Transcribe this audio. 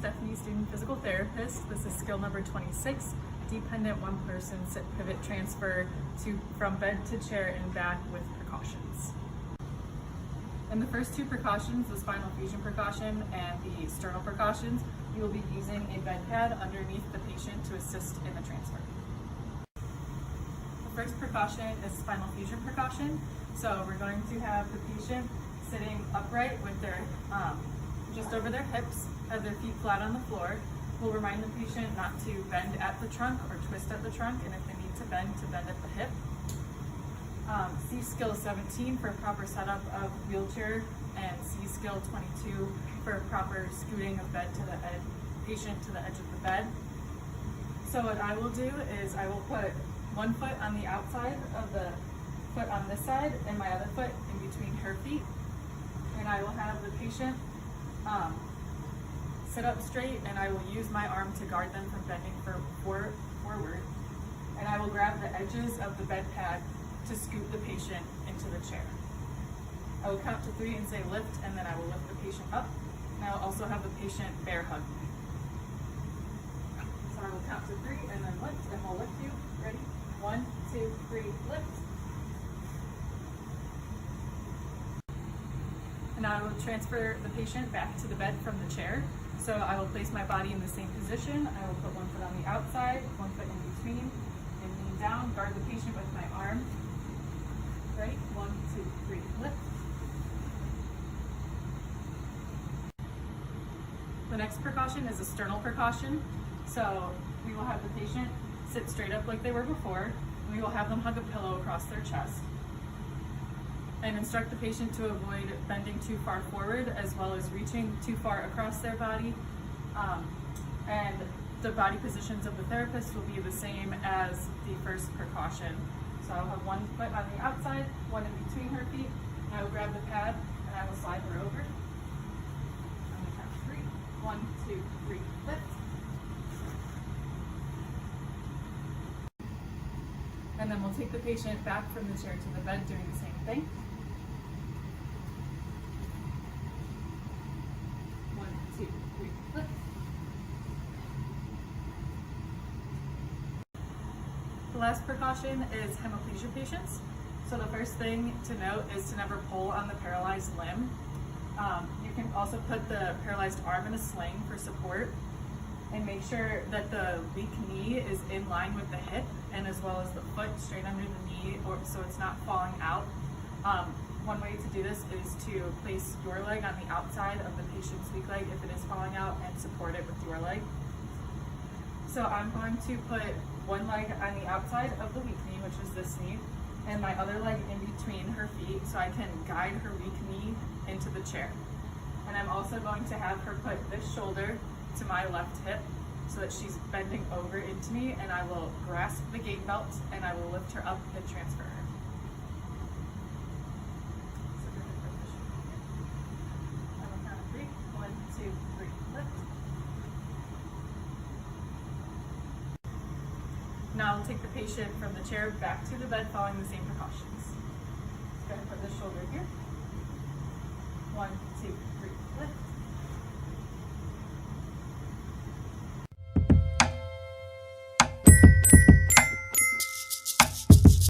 Stephanie, student physical therapist. This is skill number 26, dependent one person sit pivot transfer from bed to chair and back with precautions. In the first two precautions, the spinal fusion precaution and the sternal precautions, you will be using a bed pad underneath the patient to assist in the transfer. The first precaution is spinal fusion precaution. So we're going to have the patient sitting upright with their just over their hips, have their feet flat on the floor. We'll remind the patient not to bend at the trunk or twist at the trunk, and if they need to bend at the hip. C skill 17 for proper setup of wheelchair, and C skill 22 for proper scooting of patient to the edge of the bed. So what I will do is I will put one foot on the outside of the foot on this side and my other foot in between her feet, and I will have the patient sit up straight, and I will use my arm to guard them from bending forward, and I will grab the edges of the bed pad to scoot the patient into the chair. I will count to 3 and say lift, and then I will lift the patient up, and I will also have the patient bear hug me. So I will count to 3 and then lift, and we'll lift you. Ready? 1, 2, 3, lift. And now I will transfer the patient back to the bed from the chair. So I will place my body in the same position. I will put one foot on the outside, one foot in between, and lean down, guard the patient with my arm. Ready? 1, 2, 3, lift. The next precaution is a sternal precaution. So we will have the patient sit straight up like they were before. We will have them hug a pillow across their chest, and instruct the patient to avoid bending too far forward as well as reaching too far across their body. And the body positions of the therapist will be the same as the first precaution. So I'll have one foot on the outside, one in between her feet, and I will grab the pad and I will slide her over. I'm going to count 3. 1, 2, 3, lift. And then we'll take the patient back from the chair to the bed doing the same thing. 1, 2, 3, lift. The last precaution is hemiplegia patients. So the first thing to note is to never pull on the paralyzed limb. You can also put the paralyzed arm in a sling for support, and make sure that the weak knee is in line with the hip, and as well as the foot straight under the knee, so it's not falling out. One way to do this is to place your leg on the outside of the patient's weak leg if it is falling out, and support it with your leg. So I'm going to put one leg on the outside of the weak knee, which is this knee, and my other leg in between her feet so I can guide her weak knee into the chair. And I'm also going to have her put this shoulder to my left hip so that she's bending over into me, and I will grasp the gait belt and I will lift her up and transfer her. I will count to 3. 1, 2, 3, lift. Now I'll take the patient from the chair back to the bed following the same precautions. I'm going to put this shoulder here. 1, 2, 3, lift.